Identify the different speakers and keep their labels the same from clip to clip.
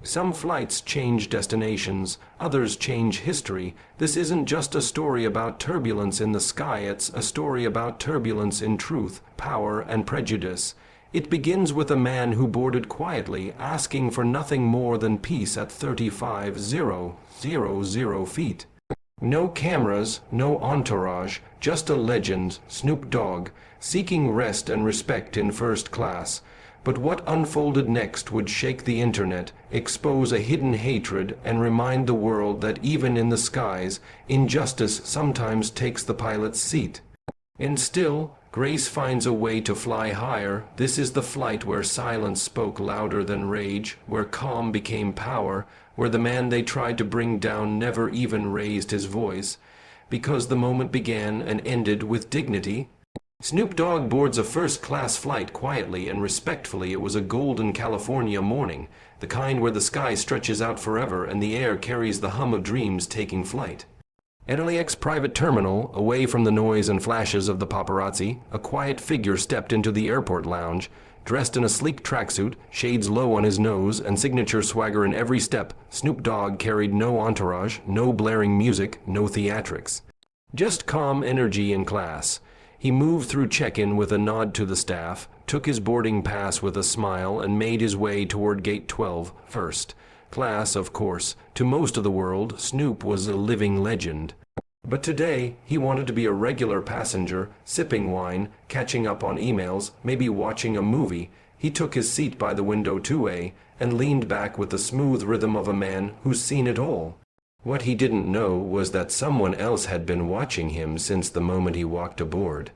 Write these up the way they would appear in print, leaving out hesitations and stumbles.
Speaker 1: Some flights change destinations, others change history. This isn't just a story about turbulence in the sky, it's a story about turbulence in truth, power, and prejudice. It begins with a man who boarded quietly, asking for nothing more than peace at 35,000 feet. No cameras, no entourage, just a legend, Snoop Dogg, seeking rest and respect in first class. But what unfolded next would shake the internet, expose a hidden hatred, and remind the world that even in the skies, injustice sometimes takes the pilot's seat. And still, grace finds a way to fly higher. This is the flight where silence spoke louder than rage, where calm became power, where the man they tried to bring down never even raised his voice, because the moment began and ended with dignity. Snoop Dogg boards a first-class flight quietly and respectfully. It was a golden California morning, the kind where the sky stretches out forever and the air carries the hum of dreams taking flight. At LAX private terminal, away from the noise and flashes of the paparazzi, a quiet figure stepped into the airport lounge. Dressed in a sleek tracksuit, shades low on his nose, and signature swagger in every step, Snoop Dogg carried no entourage, no blaring music, no theatrics. Just calm energy and class. He moved through check-in with a nod to the staff, took his boarding pass with a smile, and made his way toward Gate 12, first class, of course. To most of the world, Snoop was a living legend. But today, he wanted to be a regular passenger, sipping wine, catching up on emails, maybe watching a movie. He took his seat by the window 2A and leaned back with the smooth rhythm of a man who's seen it all. What he didn't know was that someone else had been watching him since the moment he walked aboard.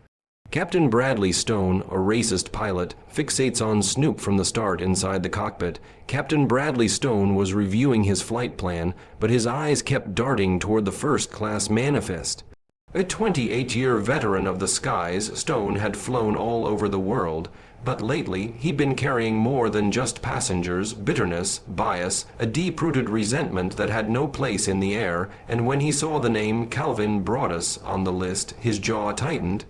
Speaker 1: Captain Bradley Stone, a racist pilot, fixates on Snoop from the start inside the cockpit. Captain Bradley Stone was reviewing his flight plan, but his eyes kept darting toward the first-class manifest. A 28-year veteran of the skies, Stone had flown all over the world, but lately he'd been carrying more than just passengers, bitterness, bias, a deep-rooted resentment that had no place in the air, and when he saw the name Calvin Broadus on the list, his jaw tightened.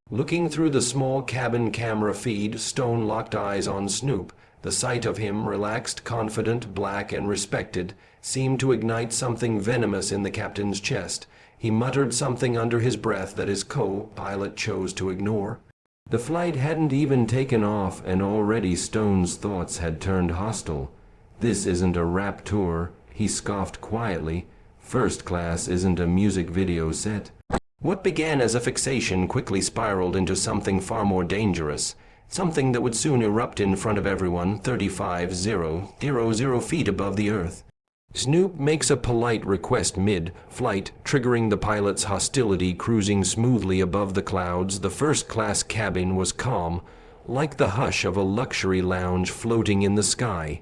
Speaker 1: Looking through the small cabin camera feed, Stone locked eyes on Snoop. The sight of him, relaxed, confident, black, and respected, seemed to ignite something venomous in the captain's chest. He muttered something under his breath that his co-pilot chose to ignore. The flight hadn't even taken off, and already Stone's thoughts had turned hostile. "This isn't a rap tour," he scoffed quietly. "First class isn't a music video set." What began as a fixation quickly spiraled into something far more dangerous, something that would soon erupt in front of everyone 35,000 feet above the earth. Snoop makes a polite request mid-flight, triggering the pilot's hostility. Cruising smoothly above the clouds, the first-class cabin was calm, like the hush of a luxury lounge floating in the sky.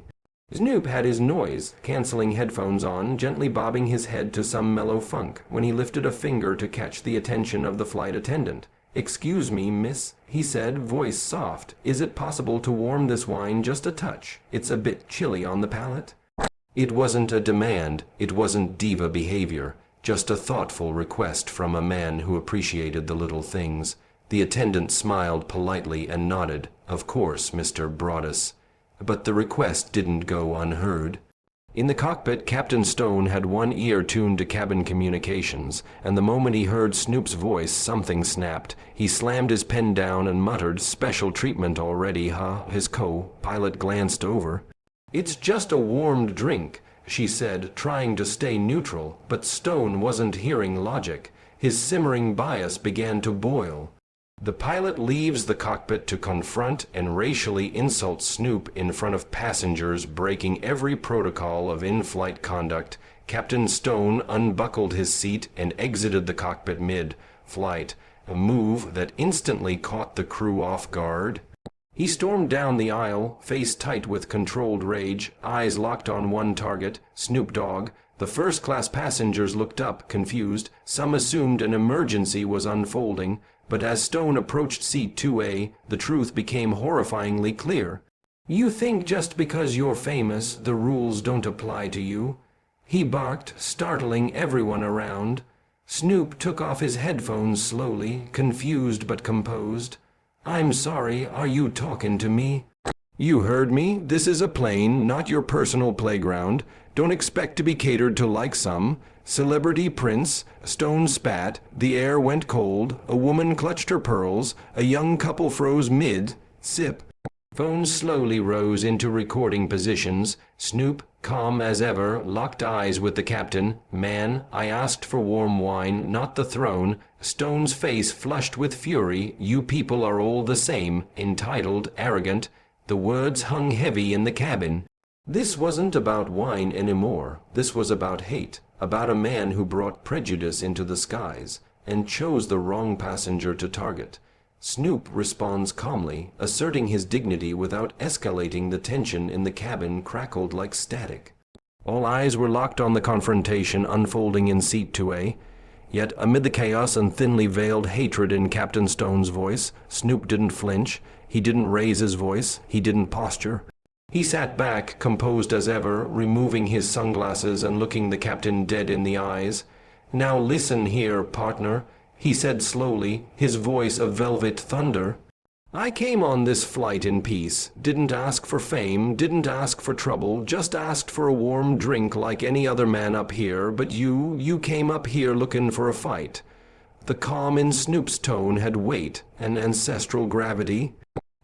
Speaker 1: Snoop had his noise-canceling headphones on, gently bobbing his head to some mellow funk, when he lifted a finger to catch the attention of the flight attendant. "Excuse me, miss," he said, voice soft. "Is it possible to warm this wine just a touch? It's a bit chilly on the palate." It wasn't a demand, it wasn't diva behavior, just a thoughtful request from a man who appreciated the little things. The attendant smiled politely and nodded. "Of course, Mr. Broadus." But the request didn't go unheard. In the cockpit, Captain Stone had one ear tuned to cabin communications, and the moment he heard Snoop's voice, something snapped. He slammed his pen down and muttered, "Special treatment already, huh?" His co-pilot glanced over. "It's just a warmed drink," she said, trying to stay neutral, but Stone wasn't hearing logic. His simmering bias began to boil. The pilot leaves the cockpit to confront and racially insult Snoop in front of passengers, breaking every protocol of in-flight conduct. Captain Stone unbuckled his seat and exited the cockpit mid-flight, a move that instantly caught the crew off guard. He stormed down the aisle, face tight with controlled rage, eyes locked on one target, Snoop Dogg. The first-class passengers looked up, confused. Some assumed an emergency was unfolding. But as Stone approached seat 2A, the truth became horrifyingly clear. "You think just because you're famous, the rules don't apply to you?" he barked, startling everyone around. Snoop took off his headphones slowly, confused but composed. "I'm sorry, are you talking to me?" You heard me. This is a plane, not your personal playground. Don't expect to be catered to like some. Celebrity prince, stone spat, the air went cold, a woman clutched her pearls, a young couple froze mid-sip. Phones slowly rose into recording positions. Snoop, calm as ever, locked eyes with the captain. Man, I asked for warm wine, not the throne. Stone's face flushed with fury. You people are all the same, entitled, arrogant. The words hung heavy in the cabin. This wasn't about wine anymore. This was about hate, about a man who brought prejudice into the skies and chose the wrong passenger to target. Snoop responds calmly, asserting his dignity without escalating. The tension in the cabin crackled like static. All eyes were locked on the confrontation unfolding in seat 2A. Yet, amid the chaos and thinly veiled hatred in Captain Stone's voice, Snoop didn't flinch. He didn't raise his voice. He didn't posture. He sat back, composed as ever, removing his sunglasses and looking the captain dead in the eyes. "Now listen here, partner," he said slowly, his voice a velvet thunder. "I came on this flight in peace, didn't ask for fame, didn't ask for trouble, just asked for a warm drink like any other man up here, but you came up here looking for a fight." The calm in Snoop's tone had weight and ancestral gravity.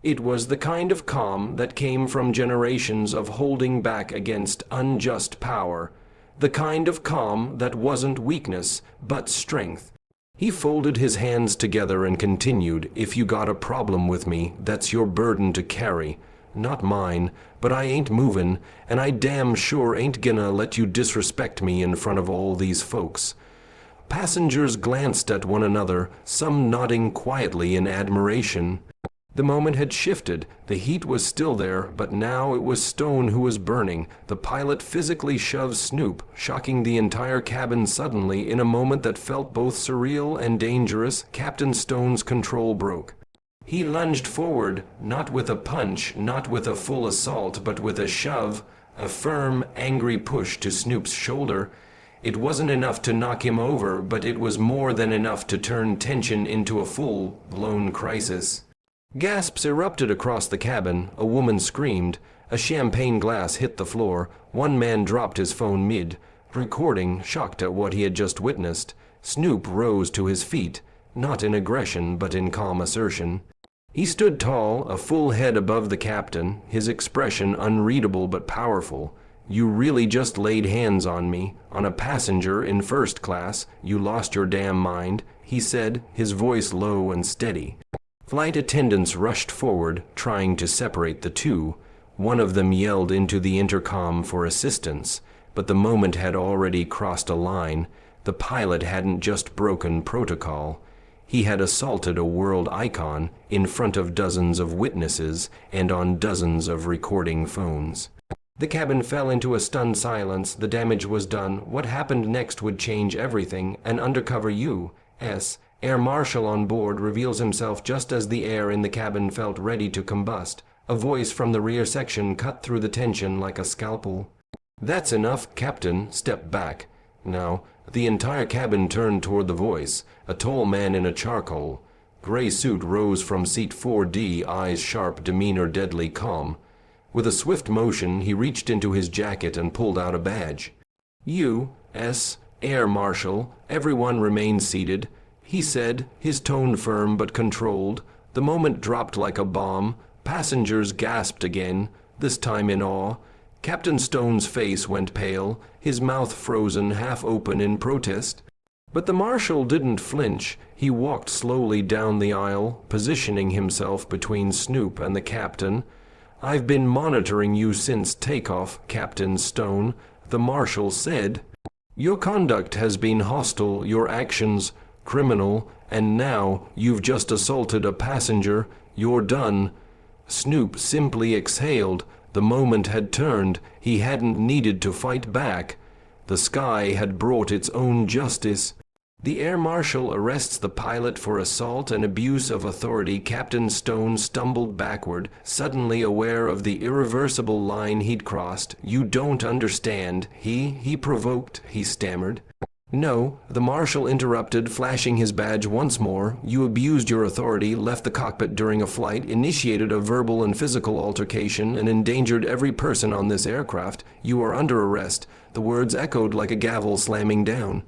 Speaker 1: It was the kind of calm that came from generations of holding back against unjust power, the kind of calm that wasn't weakness, but strength. He folded his hands together and continued, "If you got a problem with me, that's your burden to carry. Not mine, but I ain't movin', and I damn sure ain't gonna let you disrespect me in front of all these folks." Passengers glanced at one another, some nodding quietly in admiration. The moment had shifted. The heat was still there, but now it was Stone who was burning. The pilot physically shoved Snoop, shocking the entire cabin suddenly in a moment that felt both surreal and dangerous. Captain Stone's control broke. He lunged forward, not with a punch, not with a full assault, but with a shove, a firm, angry push to Snoop's shoulder. It wasn't enough to knock him over, but it was more than enough to turn tension into a full-blown crisis. Gasps erupted across the cabin. A woman screamed. A champagne glass hit the floor. One man dropped his phone mid-recording, shocked at what he had just witnessed. Snoop rose to his feet, not in aggression, but in calm assertion. He stood tall, a full head above the captain, his expression unreadable but powerful. "You really just laid hands on me, on a passenger in first class. You lost your damn mind," he said, his voice low and steady. Flight attendants rushed forward, trying to separate the two. One of them yelled into the intercom for assistance, but the moment had already crossed a line. The pilot hadn't just broken protocol. He had assaulted a world icon in front of dozens of witnesses and on dozens of recording phones. The cabin fell into a stunned silence. The damage was done. What happened next would change everything. An undercover U.S. Air Marshal on board reveals himself just as the air in the cabin felt ready to combust. A voice from the rear section cut through the tension like a scalpel. "That's enough, Captain. Step back." Now, the entire cabin turned toward the voice. A tall man in a charcoal gray suit rose from seat 4D, eyes sharp, demeanor deadly calm. With a swift motion, he reached into his jacket and pulled out a badge. U.S. Air Marshal. Everyone remained seated, he said, his tone firm but controlled. The moment dropped like a bomb. Passengers gasped again, this time in awe. Captain Stone's face went pale, his mouth frozen half open in protest. But the marshal didn't flinch. He walked slowly down the aisle, positioning himself between Snoop and the captain. "I've been monitoring you since takeoff, Captain Stone," the marshal said. "Your conduct has been hostile, your actions criminal, and now you've just assaulted a passenger. You're done." Snoop simply exhaled. The moment had turned. He hadn't needed to fight back. The sky had brought its own justice. The air marshal arrests the pilot for assault and abuse of authority. Captain Stone stumbled backward, suddenly aware of the irreversible line he'd crossed. "You don't understand." He provoked, he stammered. No, the marshal interrupted, flashing his badge once more. You abused your authority, left the cockpit during a flight, initiated a verbal and physical altercation, and endangered every person on this aircraft. You are under arrest. The words echoed like a gavel slamming down.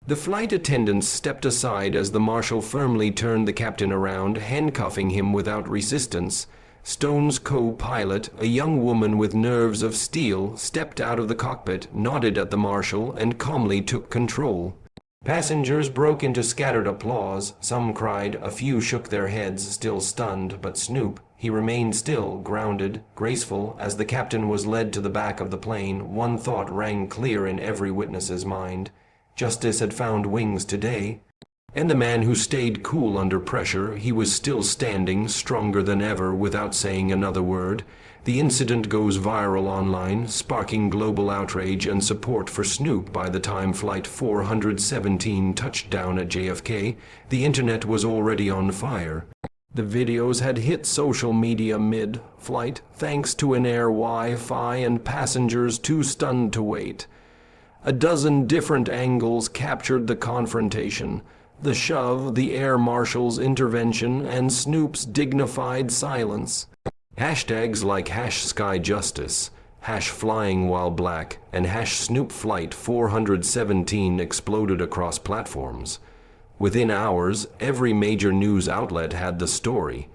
Speaker 1: The flight attendants stepped aside as the marshal firmly turned the captain around, handcuffing him without resistance. Stone's co-pilot, a young woman with nerves of steel, stepped out of the cockpit, nodded at the marshal, and calmly took control. Passengers broke into scattered applause. Some cried, a few shook their heads, still stunned, but Snoop, he remained still, grounded, graceful. As the captain was led to the back of the plane, one thought rang clear in every witness's mind. Justice had found wings today. And the man who stayed cool under pressure, he was still standing, stronger than ever, without saying another word. The incident goes viral online, sparking global outrage and support for Snoop. By the time Flight 417 touched down at JFK, the internet was already on fire. The videos had hit social media mid-flight, thanks to an air Wi-Fi and passengers too stunned to wait. A dozen different angles captured the confrontation. The shove, the air marshal's intervention, and Snoop's dignified silence. Hashtags like #SkyJustice, #FlyingWhileBlack, and #SnoopFlight 417 exploded across platforms. Within hours, every major news outlet had the story.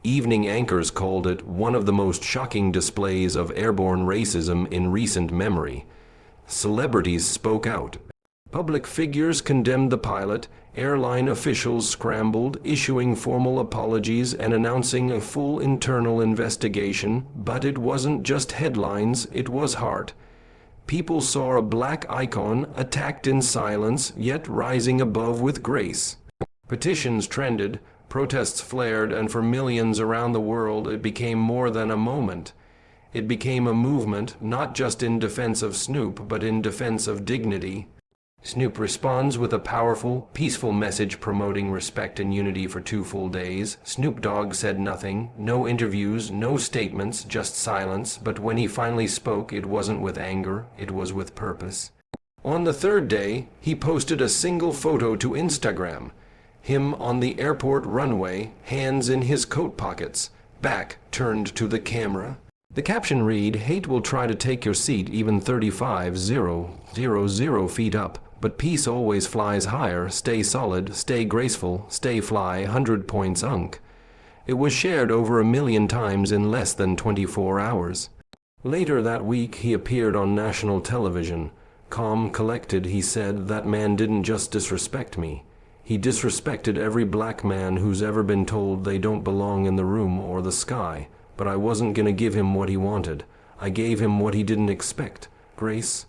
Speaker 1: Evening anchors called it one of the most shocking displays of airborne racism in recent memory. Celebrities spoke out. Public figures condemned the pilot. Airline officials scrambled, issuing formal apologies and announcing a full internal investigation. But it wasn't just headlines, it was heart. People saw a black icon attacked in silence, yet rising above with grace. Petitions trended, protests flared, and for millions around the world it became more than a moment. It became a movement, not just in defense of Snoop, but in defense of dignity. Snoop responds with a powerful, peaceful message promoting respect and unity for 2 full days. Snoop Dogg said nothing, no interviews, no statements, just silence, but when he finally spoke, it wasn't with anger, it was with purpose. On the 3rd day, he posted a single photo to Instagram. Him on the airport runway, hands in his coat pockets, back turned to the camera. The caption read, "Hate will try to take your seat even 35,000 feet up. But peace always flies higher. Stay solid, stay graceful, stay fly, 100 points unk." It was shared over 1 million times in less than 24 hours. Later that week, he appeared on national television. Calm, collected, he said, "That man didn't just disrespect me. He disrespected every black man who's ever been told they don't belong in the room or the sky. But I wasn't gonna give him what he wanted. I gave him what he didn't expect. Grace."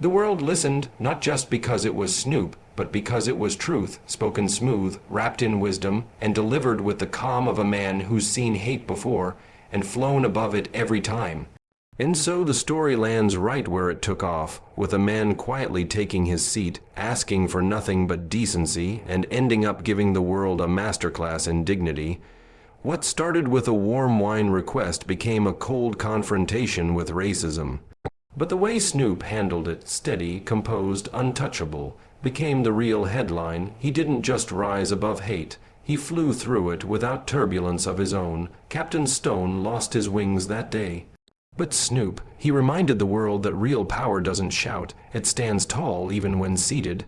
Speaker 1: The world listened, not just because it was Snoop, but because it was truth, spoken smooth, wrapped in wisdom, and delivered with the calm of a man who's seen hate before and flown above it every time. And so the story lands right where it took off, with a man quietly taking his seat, asking for nothing but decency, and ending up giving the world a masterclass in dignity. What started with a warm wine request became a cold confrontation with racism. But the way Snoop handled it, steady, composed, untouchable, became the real headline. He didn't just rise above hate. He flew through it without turbulence of his own. Captain Stone lost his wings that day. But Snoop, he reminded the world that real power doesn't shout. It stands tall even when seated.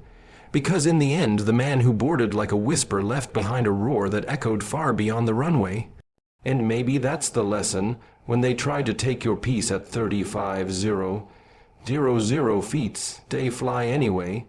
Speaker 1: Because in the end, the man who boarded like a whisper left behind a roar that echoed far beyond the runway. And maybe that's the lesson. When they try to take your peace at 35,000 feet, stay fly anyway.